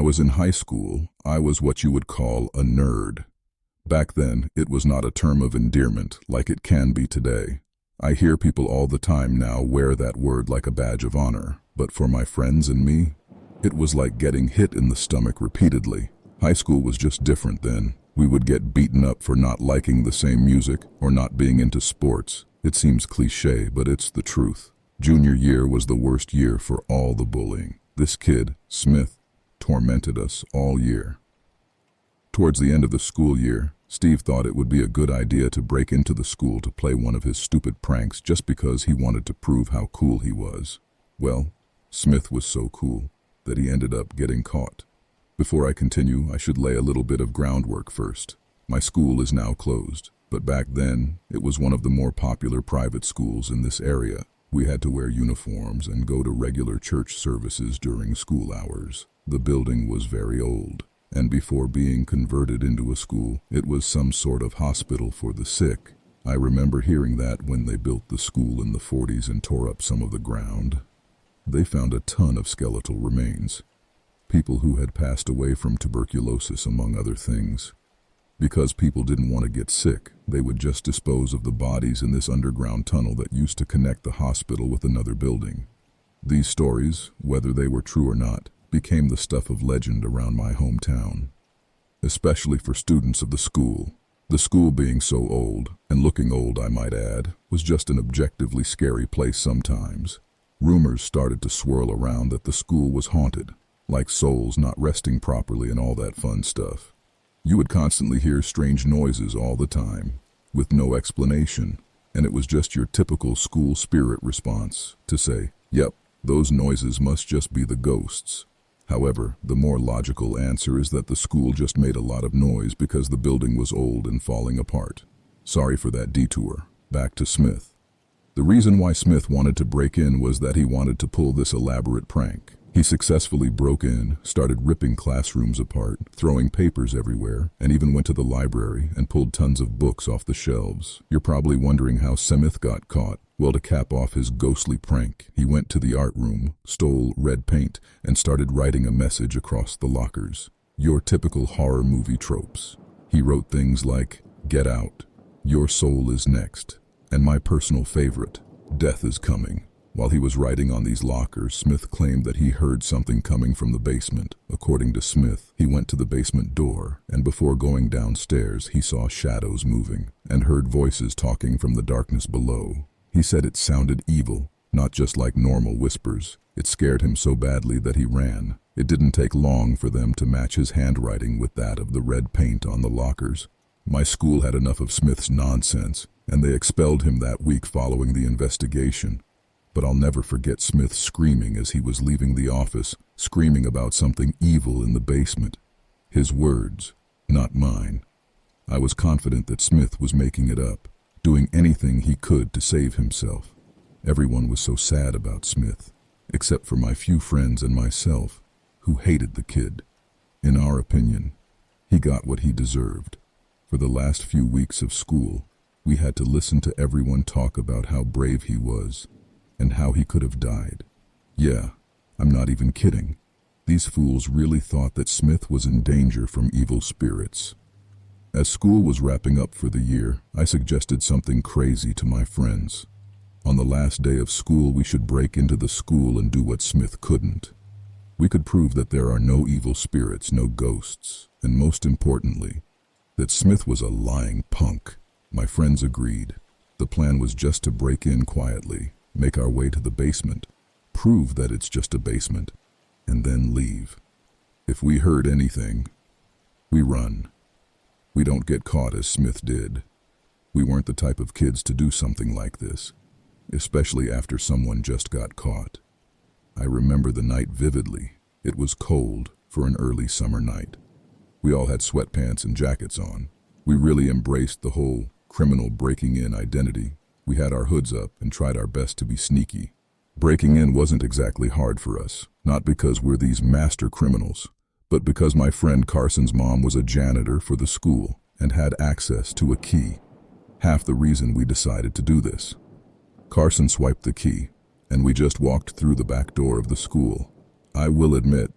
was in high school, I was what you would call a nerd. Back then, it was not a term of endearment like it can be today. I hear people all the time now wear that word like a badge of honor, but for my friends and me, it was like getting hit in the stomach repeatedly. High school was just different then. We would get beaten up for not liking the same music or not being into sports. It seems cliché, but it's the truth. Junior year was the worst year for all the bullying. This kid, Smith, tormented us all year. Towards the end of the school year, Steve thought it would be a good idea to break into the school to play one of his stupid pranks just because he wanted to prove how cool he was. Well, Smith was so cool that he ended up getting caught. Before I continue, I should lay a little bit of groundwork first. My school is now closed, but back then, it was one of the more popular private schools in this area. We had to wear uniforms and go to regular church services during school hours. The building was very old, and before being converted into a school, it was some sort of hospital for the sick. I remember hearing that when they built the school in the 40s and tore up some of the ground. They found a ton of skeletal remains. People who had passed away from tuberculosis, among other things. Because people didn't want to get sick, they would just dispose of the bodies in this underground tunnel that used to connect the hospital with another building. These stories, whether they were true or not, became the stuff of legend around my hometown, especially for students of the school. The school being so old, and looking old I might add, was just an objectively scary place sometimes. Rumors started to swirl around that the school was haunted, like souls not resting properly and all that fun stuff. You would constantly hear strange noises all the time, with no explanation, and it was just your typical school spirit response to say, yep, those noises must just be the ghosts. However, the more logical answer is that the school just made a lot of noise because the building was old and falling apart. Sorry for that detour. Back to Smith. The reason why Smith wanted to break in was that he wanted to pull this elaborate prank. He successfully broke in, started ripping classrooms apart, throwing papers everywhere, and even went to the library and pulled tons of books off the shelves. You're probably wondering how Smith got caught. Well, to cap off his ghostly prank, he went to the art room, stole red paint, and started writing a message across the lockers. Your typical horror movie tropes. He wrote things like, "Get out," "Your soul is next," and my personal favorite, "Death is coming." While he was writing on these lockers, Smith claimed that he heard something coming from the basement. According to Smith, he went to the basement door, and before going downstairs, he saw shadows moving and heard voices talking from the darkness below. He said it sounded evil, not just like normal whispers. It scared him so badly that he ran. It didn't take long for them to match his handwriting with that of the red paint on the lockers. My school had enough of Smith's nonsense, and they expelled him that week following the investigation. But I'll never forget Smith screaming as he was leaving the office, screaming about something evil in the basement. His words, not mine. I was confident that Smith was making it up, doing anything he could to save himself. Everyone was so sad about Smith, except for my few friends and myself, who hated the kid. In our opinion, he got what he deserved. For the last few weeks of school, we had to listen to everyone talk about how brave he was, and how he could have died. Yeah, I'm not even kidding. These fools really thought that Smith was in danger from evil spirits. As school was wrapping up for the year, I suggested something crazy to my friends. On the last day of school, we should break into the school and do what Smith couldn't. We could prove that there are no evil spirits, no ghosts, and most importantly, that Smith was a lying punk. My friends agreed. The plan was just to break in quietly, make our way to the basement, prove that it's just a basement, and then leave. If we heard anything, we run. We don't get caught as Smith did. We weren't the type of kids to do something like this, especially after someone just got caught. I remember the night vividly. It was cold for an early summer night. We all had sweatpants and jackets on. We really embraced the whole criminal breaking in identity. We had our hoods up and tried our best to be sneaky. Breaking in wasn't exactly hard for us, not because we're these master criminals, but because my friend Carson's mom was a janitor for the school and had access to a key. Half the reason we decided to do this. Carson swiped the key, and we just walked through the back door of the school. I will admit,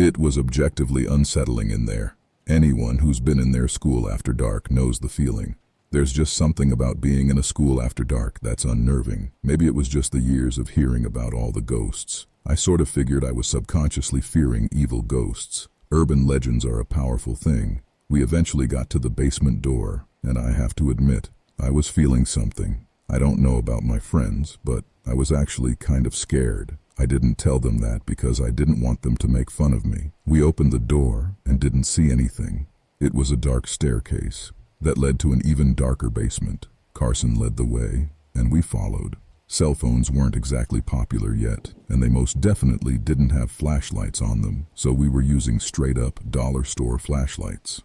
It was objectively unsettling in there. Anyone who's been in their school after dark knows the feeling. There's just something about being in a school after dark that's unnerving. Maybe it was just the years of hearing about all the ghosts. I sort of figured I was subconsciously fearing evil ghosts. Urban legends are a powerful thing. We eventually got to the basement door, and I have to admit, I was feeling something. I don't know about my friends, but I was actually kind of scared. I didn't tell them that because I didn't want them to make fun of me. We opened the door and didn't see anything. It was a dark staircase that led to an even darker basement. Carson led the way, and we followed. Cell phones weren't exactly popular yet, and they most definitely didn't have flashlights on them, so we were using straight-up dollar store flashlights.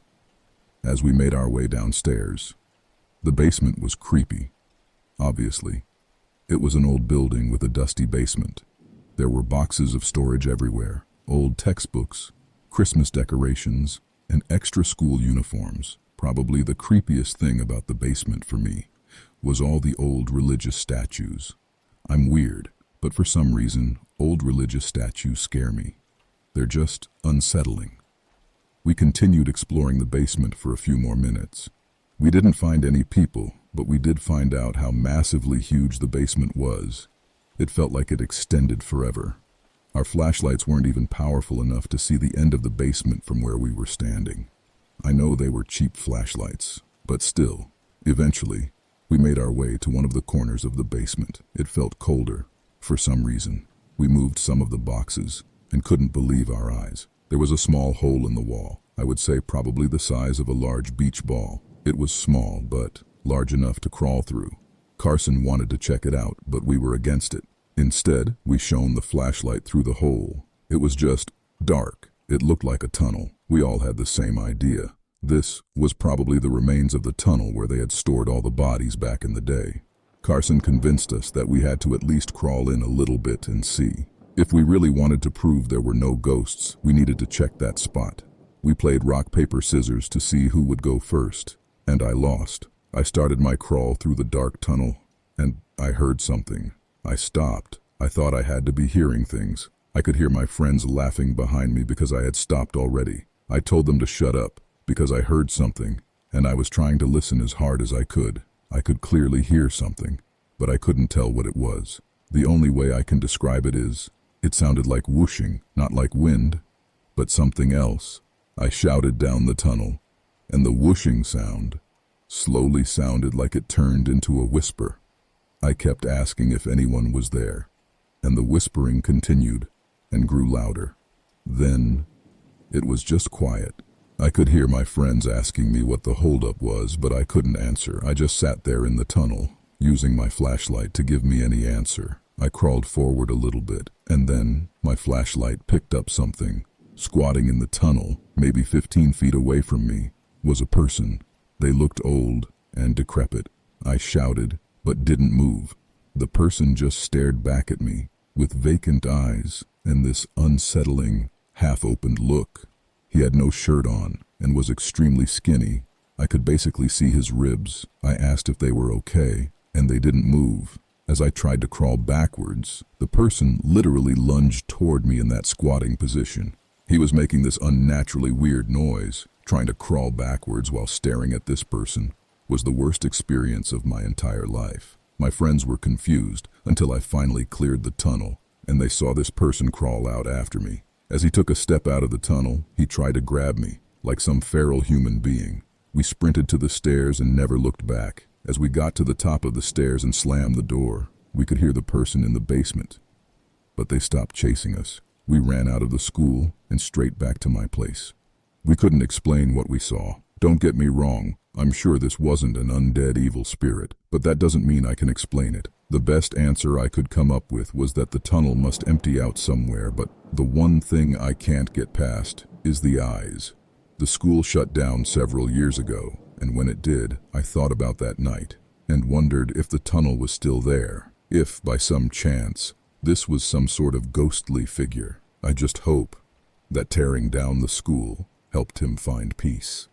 As we made our way downstairs, the basement was creepy. Obviously, it was an old building with a dusty basement. There were boxes of storage everywhere, old textbooks, Christmas decorations, and extra school uniforms. Probably the creepiest thing about the basement for me was all the old religious statues. I'm weird, but for some reason, old religious statues scare me. They're just unsettling. We continued exploring the basement for a few more minutes. We didn't find any people, but we did find out how massively huge the basement was. It felt like it extended forever. Our flashlights weren't even powerful enough to see the end of the basement from where we were standing. I know they were cheap flashlights, but still, eventually, we made our way to one of the corners of the basement. It felt colder. For some reason, we moved some of the boxes and couldn't believe our eyes. There was a small hole in the wall, I would say probably the size of a large beach ball. It was small, but large enough to crawl through. Carson wanted to check it out, but we were against it. Instead, we shone the flashlight through the hole. It was just dark. It looked like a tunnel. We all had the same idea. This was probably the remains of the tunnel where they had stored all the bodies back in the day. Carson convinced us that we had to at least crawl in a little bit and see. If we really wanted to prove there were no ghosts, we needed to check that spot. We played rock, paper, scissors to see who would go first, and I lost. I started my crawl through the dark tunnel, and I heard something. I stopped. I thought I had to be hearing things. I could hear my friends laughing behind me because I had stopped already. I told them to shut up because I heard something, and I was trying to listen as hard as I could. I could clearly hear something, but I couldn't tell what it was. The only way I can describe it is, it sounded like whooshing, not like wind, but something else. I shouted down the tunnel, and the whooshing sound slowly sounded like it turned into a whisper. I kept asking if anyone was there, and the whispering continued and grew louder. Then, it was just quiet. I could hear my friends asking me what the holdup was, but I couldn't answer. I just sat there in the tunnel, using my flashlight to give me any answer. I crawled forward a little bit, and then my flashlight picked up something. Squatting in the tunnel, maybe 15 feet away from me, was a person. They looked old and decrepit. I shouted, but didn't move. The person just stared back at me, with vacant eyes and this unsettling, half-opened look. He had no shirt on and was extremely skinny. I could basically see his ribs. I asked if they were okay, and they didn't move. As I tried to crawl backwards, the person literally lunged toward me in that squatting position. He was making this unnaturally weird noise. Trying to crawl backwards while staring at this person was the worst experience of my entire life. My friends were confused until I finally cleared the tunnel, and they saw this person crawl out after me. As he took a step out of the tunnel, he tried to grab me, like some feral human being. We sprinted to the stairs and never looked back. As we got to the top of the stairs and slammed the door, we could hear the person in the basement. But they stopped chasing us. We ran out of the school and straight back to my place. We couldn't explain what we saw. Don't get me wrong, I'm sure this wasn't an undead evil spirit, but that doesn't mean I can explain it. The best answer I could come up with was that the tunnel must empty out somewhere, but the one thing I can't get past is the eyes. The school shut down several years ago, and when it did, I thought about that night and wondered if the tunnel was still there, if, by some chance, this was some sort of ghostly figure. I just hope that tearing down the school helped him find peace.